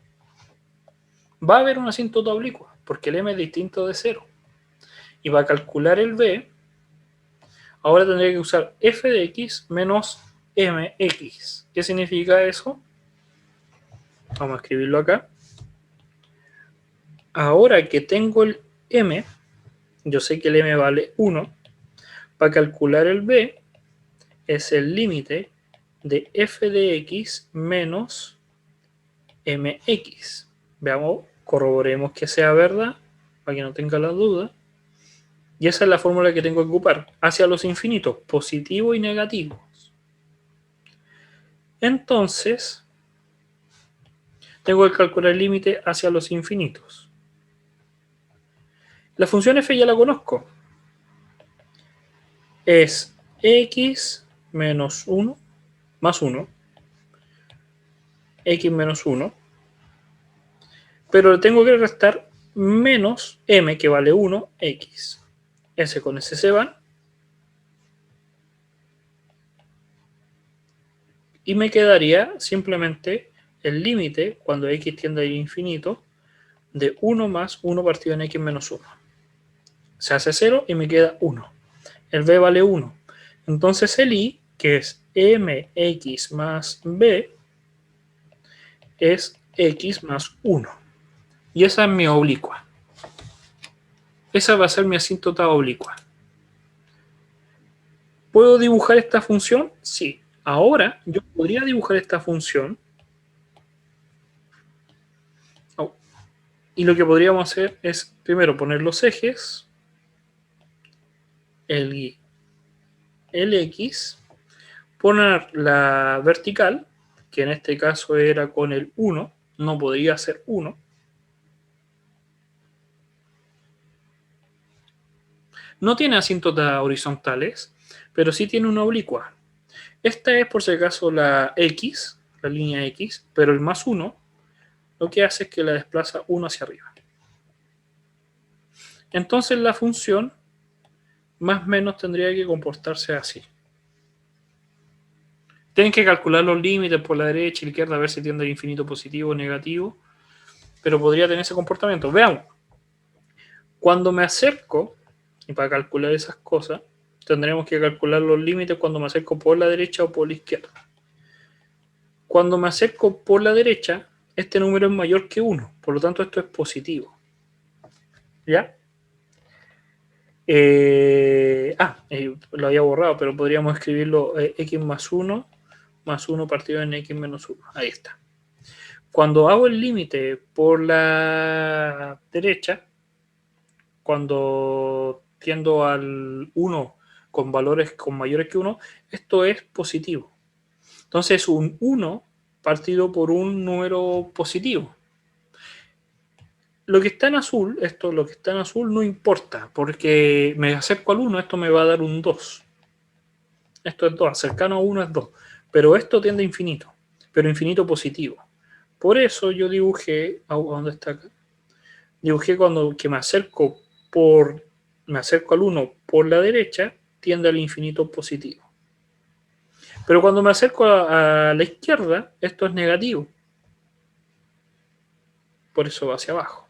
va a haber una asíntota oblicua, porque el m es distinto de 0. Y para calcular el b, ahora tendría que usar f de x menos mx. ¿Qué significa eso? Vamos a escribirlo acá. Ahora que tengo el m, yo sé que el m vale 1. Para calcular el b, es el límite de f de x menos mx. Veamos, corroboremos que sea verdad, para que no tenga la duda. Y esa es la fórmula que tengo que ocupar, hacia los infinitos, positivo y negativo. Entonces, tengo que calcular el límite hacia los infinitos. La función f ya la conozco. Es x menos 1 más 1. X menos 1. Pero le tengo que restar menos m, que vale 1, x. S con S se van. Y me quedaría simplemente el límite, cuando x tiende al infinito, de 1 más 1 partido en x menos 1. Se hace 0 y me queda 1. El b vale 1. Entonces el i, que es mx más b, es x más 1. Y esa es mi oblicua. Esa va a ser mi asíntota oblicua. ¿Puedo dibujar esta función? Sí. Ahora yo podría dibujar esta función. Oh. Y lo que podríamos hacer es primero poner los ejes, el y el x, poner la vertical, que en este caso era con el 1, no podría ser 1. No tiene asíntotas horizontales, pero sí tiene una oblicua. Esta es por si acaso la x, la línea x, pero el más 1 lo que hace es que la desplaza 1 hacia arriba. Entonces la función más o menos tendría que comportarse así. Tienen que calcular los límites por la derecha y la izquierda a ver si tiende al infinito positivo o negativo, pero podría tener ese comportamiento. Veamos. Cuando me acerco, y para calcular esas cosas, tendremos que calcular los límites cuando me acerco por la derecha o por la izquierda. Cuando me acerco por la derecha, este número es mayor que 1, por lo tanto esto es positivo. ¿Ya? Lo había borrado, pero podríamos escribirlo x más 1 partido en x menos 1. Ahí está. Cuando hago el límite por la derecha, cuando tiendo al 1 con valores con mayores que 1, esto es positivo. Entonces, un 1 partido por un número positivo. Lo que está en azul, lo que está en azul no importa, porque me acerco al 1, esto me va a dar un 2. Esto es 2, cercano a 1 es 2. Pero esto tiende a infinito, pero infinito positivo. Por eso yo dibujé, ¿dónde está acá? Dibujé cuando que me acerco al 1 por la derecha, tiende al infinito positivo. Pero cuando me acerco a la izquierda, esto es negativo. Por eso va hacia abajo.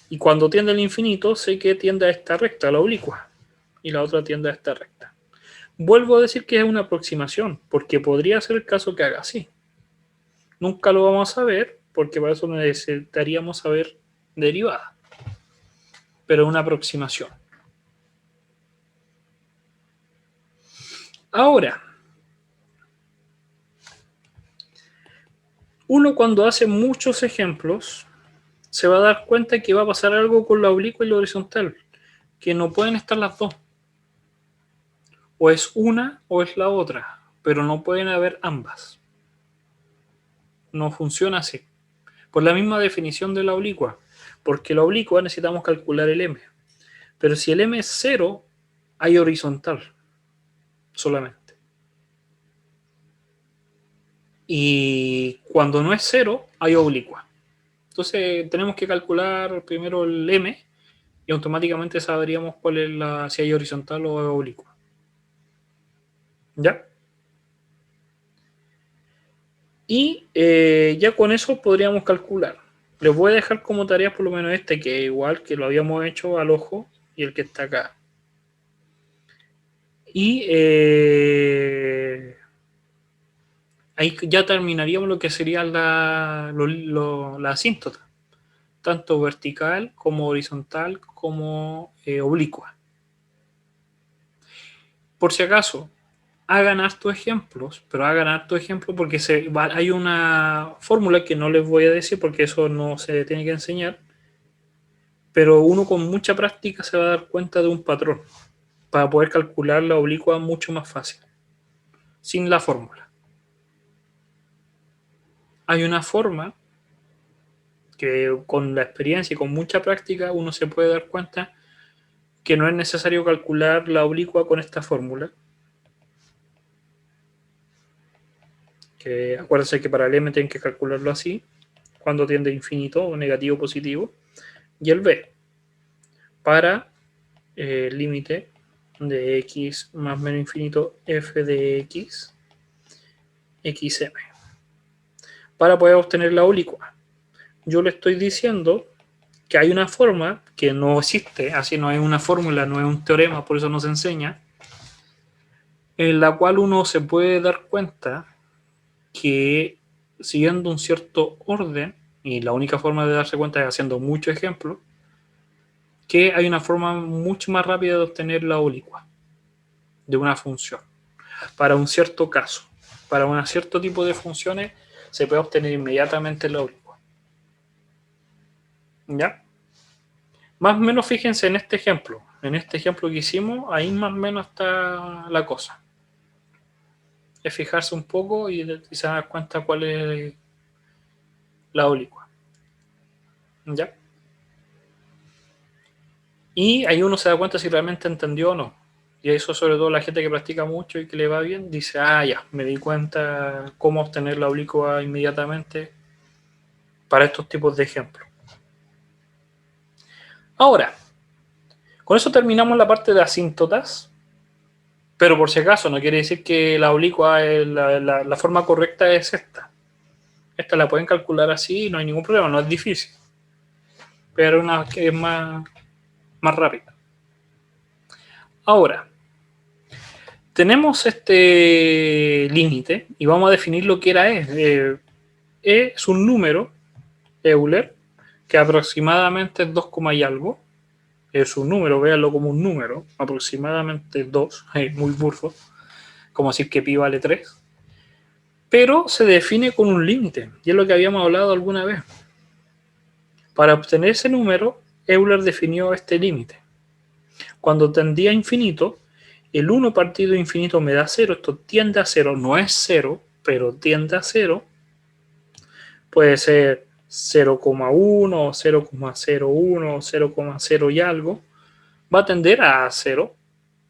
Y cuando tiende al infinito, sé que tiende a esta recta, la oblicua. Y la otra tiende a esta recta. Vuelvo a decir que es una aproximación, porque podría ser el caso que haga así. Nunca lo vamos a ver, porque para eso necesitaríamos saber derivada. Pero es una aproximación. Ahora, uno cuando hace muchos ejemplos, se va a dar cuenta que va a pasar algo con la oblicua y la horizontal, que no pueden estar las dos. O es una o es la otra, pero no pueden haber ambas. No funciona así. Por la misma definición de la oblicua, porque la oblicua necesitamos calcular el m. Pero si el m es 0, hay horizontal solamente. Y cuando no es 0, hay oblicua. Entonces tenemos que calcular primero el m y automáticamente sabríamos cuál es si hay horizontal o oblicua. ¿Ya? Y ya con eso podríamos calcular. Les voy a dejar como tarea por lo menos este, que es igual que lo habíamos hecho al ojo, y el que está acá. Y ahí ya terminaríamos lo que sería la asíntota, tanto vertical como horizontal como oblicua. Por si acaso, hagan hartos ejemplos, pero hagan hartos ejemplos porque hay una fórmula que no les voy a decir porque eso no se tiene que enseñar, pero uno con mucha práctica se va a dar cuenta de un patrón para poder calcular la oblicua mucho más fácil, sin la fórmula. Hay una forma que con la experiencia y con mucha práctica uno se puede dar cuenta que no es necesario calcular la oblicua con esta fórmula. Que acuérdense que para el m tienen que calcularlo así, cuando tiende a infinito o negativo o positivo, y el b para el límite de x más menos infinito f de x xm para poder obtener la oblicua. Yo le estoy diciendo que hay una forma que no existe, así no es una fórmula, no es un teorema, por eso no se enseña, en la cual uno se puede dar cuenta que siguiendo un cierto orden, y la única forma de darse cuenta es haciendo muchos ejemplos, que hay una forma mucho más rápida de obtener la oblicua de una función. Para un cierto caso, para un cierto tipo de funciones, se puede obtener inmediatamente la oblicua. ¿Ya? Más o menos fíjense en este ejemplo. En este ejemplo que hicimos, ahí más o menos está la cosa. Es fijarse un poco y se dan cuenta cuál es la oblicua. ¿Ya? Y ahí uno se da cuenta si realmente entendió o no. Y eso sobre todo la gente que practica mucho y que le va bien, dice, ah, ya, me di cuenta cómo obtener la oblicua inmediatamente para estos tipos de ejemplos. Ahora, con eso terminamos la parte de asíntotas, pero por si acaso no quiere decir que la oblicua, la forma correcta es esta. Esta la pueden calcular así, no hay ningún problema, no es difícil, pero una que es más rápida. Ahora, tenemos este límite y vamos a definir lo que era E. E es un número, Euler, que aproximadamente es 2, y algo. Es un número, véanlo como un número, aproximadamente 2, muy burdo, como decir que pi vale 3. Pero se define con un límite, y es lo que habíamos hablado alguna vez. Para obtener ese número, Euler definió este límite. Cuando tendía a infinito, el 1 partido de infinito me da 0, esto tiende a 0, no es 0, pero tiende a 0, puede ser 0,1, 0,01, 0,0 y algo, va a tender a 0,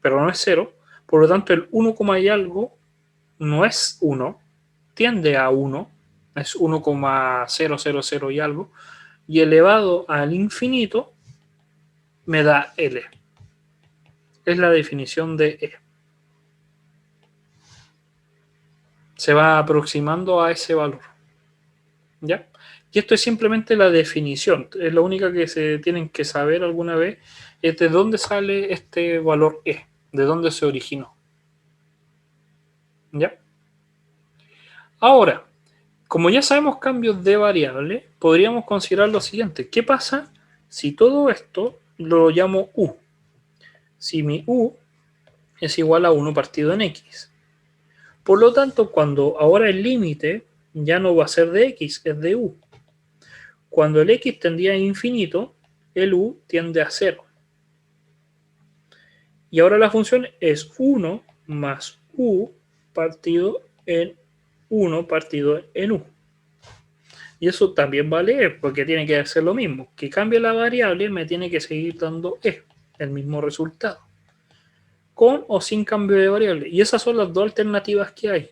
pero no es 0, por lo tanto el 1, y algo no es 1, tiende a 1, es 1,000 y algo, y elevado al infinito me da L. Es la definición de E. Se va aproximando a ese valor. ¿Ya? Y esto es simplemente la definición. Es lo único que se tienen que saber alguna vez, es de dónde sale este valor E, de dónde se originó. ¿Ya? Ahora, como ya sabemos cambios de variable, podríamos considerar lo siguiente. ¿Qué pasa si todo esto lo llamo U? Si mi U es igual a 1 partido en X. Por lo tanto, cuando ahora el límite ya no va a ser de X, es de U. Cuando el X tendía a infinito, el U tiende a 0. Y ahora la función es 1 más U partido en 1 partido en U. Y eso también vale E, porque tiene que hacer lo mismo. Que cambie la variable, me tiene que seguir dando E, el mismo resultado. Con o sin cambio de variable. Y esas son las dos alternativas que hay.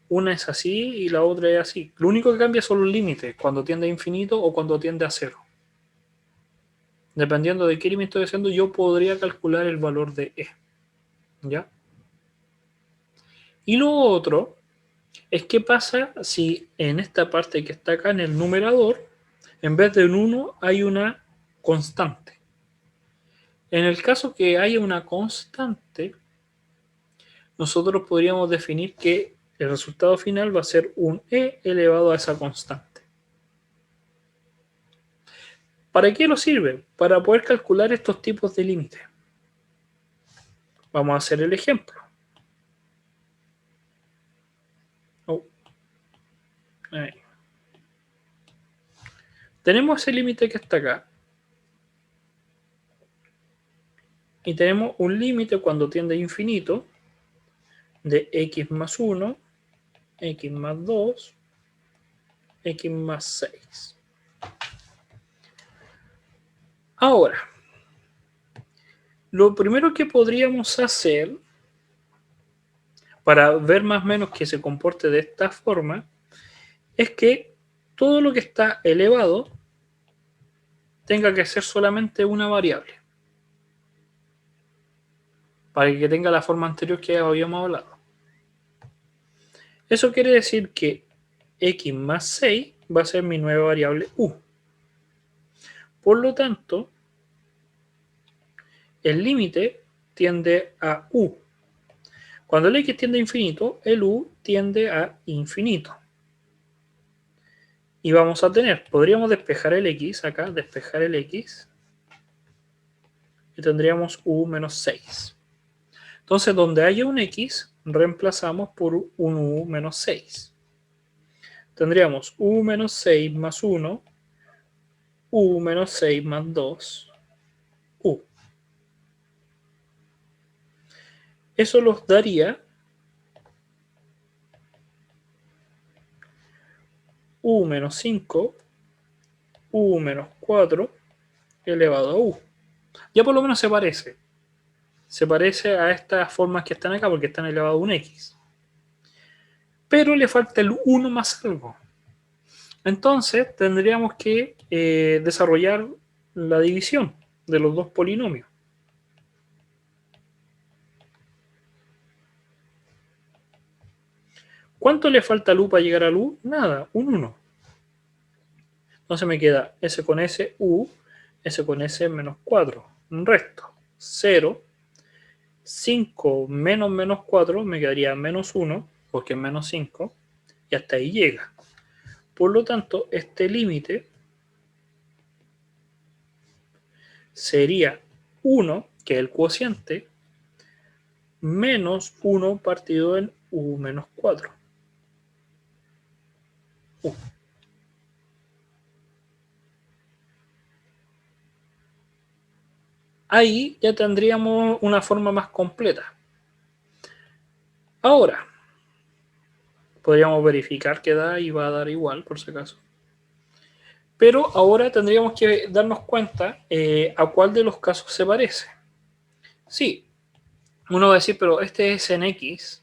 Una es así y la otra es así. Lo único que cambia son los límites, cuando tiende a infinito o cuando tiende a 0. Dependiendo de qué límite estoy haciendo, yo podría calcular el valor de E. ¿Ya? Y lo otro es qué pasa si en esta parte que está acá en el numerador, en vez de un 1 hay una constante. En el caso que haya una constante, nosotros podríamos definir que el resultado final va a ser un e elevado a esa constante. ¿Para qué nos sirve? Para poder calcular estos tipos de límites. Vamos a hacer el ejemplo. Ahí. Tenemos ese límite que está acá. Y tenemos un límite cuando tiende a infinito de x más 1, x más 2, x más 6. Ahora, lo primero que podríamos hacer para ver más o menos que se comporte de esta forma es que todo lo que está elevado tenga que ser solamente una variable para que tenga la forma anterior que habíamos hablado. Eso quiere decir que x más 6 va a ser mi nueva variable u. Por lo tanto, el límite tiende a u. Cuando el x tiende a infinito, el u tiende a infinito. Y vamos a tener, podríamos despejar el x acá, despejar el x, y tendríamos u menos 6. Entonces, donde haya un x, reemplazamos por un u menos 6. Tendríamos u menos 6 más 1, u menos 6 más 2, u. Eso nos daría u menos 5, u menos 4 elevado a u. Ya por lo menos se parece. Se parece a estas formas que están acá porque están elevadas a un x. Pero le falta el 1 más algo. Entonces tendríamos que desarrollar la división de los dos polinomios. ¿Cuánto le falta al u para llegar al u? Nada, un 1. Entonces me queda s con s, u, s con s menos 4. Un resto. 0. 5 menos menos 4 me quedaría menos 1, porque es menos 5, y hasta ahí llega. Por lo tanto, este límite sería 1, que es el cociente, menos 1 partido en u menos 4. Ahí ya tendríamos una forma más completa. Ahora, podríamos verificar que da y va a dar igual, por si acaso. Pero ahora tendríamos que darnos cuenta a cuál de los casos se parece. Sí, uno va a decir, pero este es en x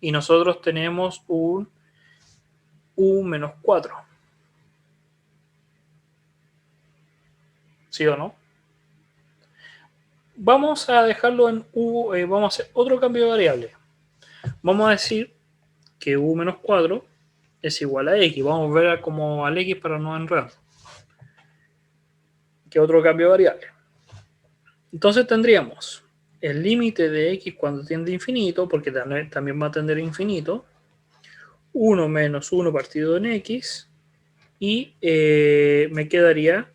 y nosotros tenemos un u menos 4. ¿Sí o no? Vamos a dejarlo en u, vamos a hacer otro cambio de variable. Vamos a decir que u menos 4 es igual a x. Vamos a ver como al x para no enredar. ¿Qué otro cambio de variable? Entonces tendríamos el límite de x cuando tiende a infinito, porque también va a tender a infinito, 1 menos 1 partido en x, y me quedaría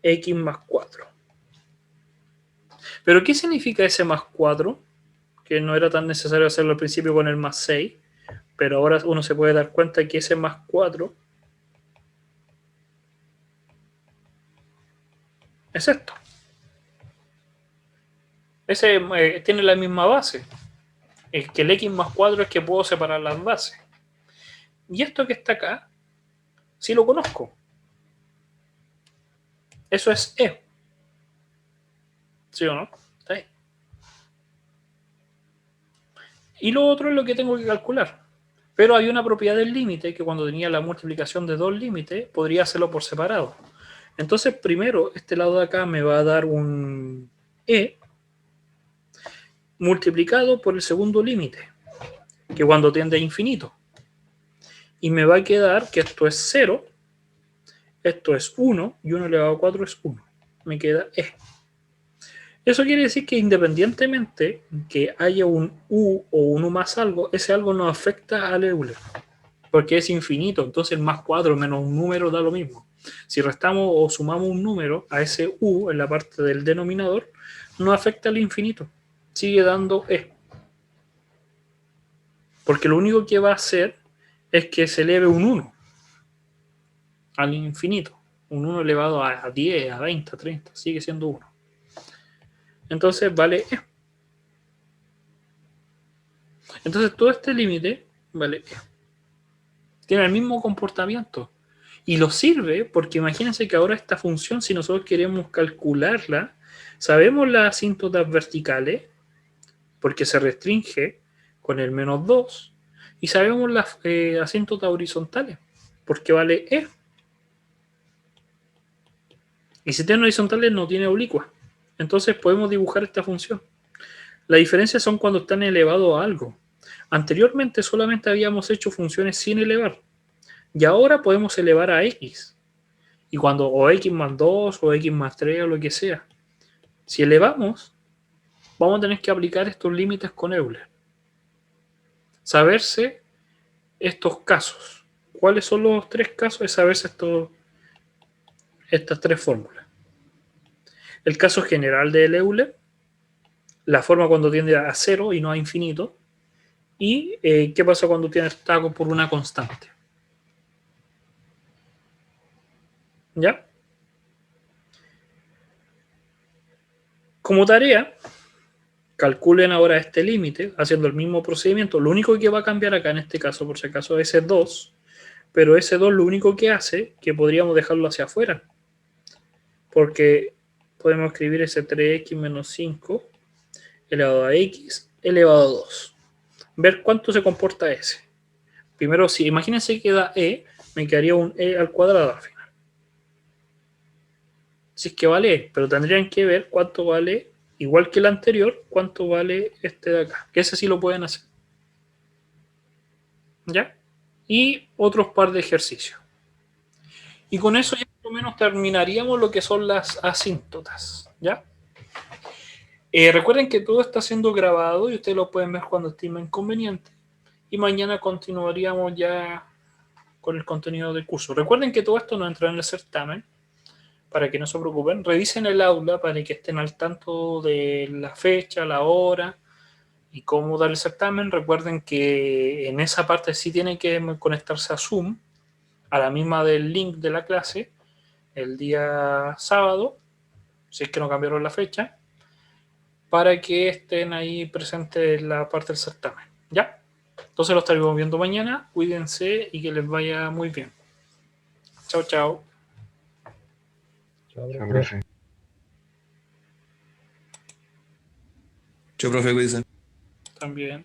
x más 4. ¿Pero qué significa ese más 4? Que no era tan necesario hacerlo al principio con el más 6, pero ahora uno se puede dar cuenta que ese más 4 es esto. Ese tiene la misma base. Es que el x más 4 es que puedo separar las bases. Y esto que está acá, sí lo conozco. Eso es e. ¿Sí o no? Está ahí. Y lo otro es lo que tengo que calcular. Pero hay una propiedad del límite que cuando tenía la multiplicación de dos límites, podría hacerlo por separado. Entonces, primero, este lado de acá me va a dar un e multiplicado por el segundo límite, que cuando tiende a infinito. Y me va a quedar que esto es 0 Esto es 1 y 1 elevado a 4 es 1. Me queda E. Eso quiere decir que independientemente que haya un U o un U más algo, ese algo no afecta al Euler, porque es infinito. Entonces el más 4 menos un número da lo mismo. Si restamos o sumamos un número a ese U en la parte del denominador, no afecta al infinito. Sigue dando E. Porque lo único que va a hacer es que se eleve un 1 al infinito. Un 1 elevado a 10, a 20, a 30, sigue siendo 1. Entonces vale E. Entonces todo este límite vale E. Tiene el mismo comportamiento. Y lo sirve porque imagínense que ahora esta función, si nosotros queremos calcularla, sabemos las asíntotas verticales, porque se restringe con el menos 2, y sabemos las asíntotas horizontales, porque vale E. Y si tiene horizontales no tiene oblicua. Entonces podemos dibujar esta función. La diferencia son cuando están elevados a algo. Anteriormente solamente habíamos hecho funciones sin elevar. Y ahora podemos elevar a x. Y cuando o x más 2 o x más 3 o lo que sea. Si elevamos, vamos a tener que aplicar estos límites con Euler. Saberse estos casos. ¿Cuáles son los tres casos? Es saberse estas tres fórmulas. El caso general de Euler, la forma cuando tiende a cero y no a infinito, y qué pasa cuando tienes taco por una constante. ¿Ya? Como tarea, calculen ahora este límite haciendo el mismo procedimiento. Lo único que va a cambiar acá en este caso, por si acaso, es ese 2, pero ese 2 lo único que hace que podríamos dejarlo hacia afuera, porque podemos escribir ese 3x menos 5 elevado a x elevado a 2. Ver cuánto se comporta ese. Primero, si imagínense que da e, me quedaría un e al cuadrado al final. Si es que vale e, pero tendrían que ver cuánto vale, igual que el anterior, cuánto vale este de acá. Que ese sí lo pueden hacer. ¿Ya? Y otros par de ejercicios. Y con eso ya por lo menos terminaríamos lo que son las asíntotas. ¿Ya? Recuerden que todo está siendo grabado y ustedes lo pueden ver cuando estimen conveniente. Y mañana continuaríamos ya con el contenido del curso. Recuerden que todo esto no entra en el certamen, para que no se preocupen. Revisen el aula para que estén al tanto de la fecha, la hora y cómo dar el certamen. Recuerden que en esa parte sí tienen que conectarse a Zoom, a la misma del link de la clase, el día sábado, si es que no cambiaron la fecha, para que estén ahí presentes en la parte del certamen. ¿Ya? Entonces lo estaremos viendo mañana. Cuídense y que les vaya muy bien. Chao, chao. Chao, profe. Chao, profe, cuídense. También.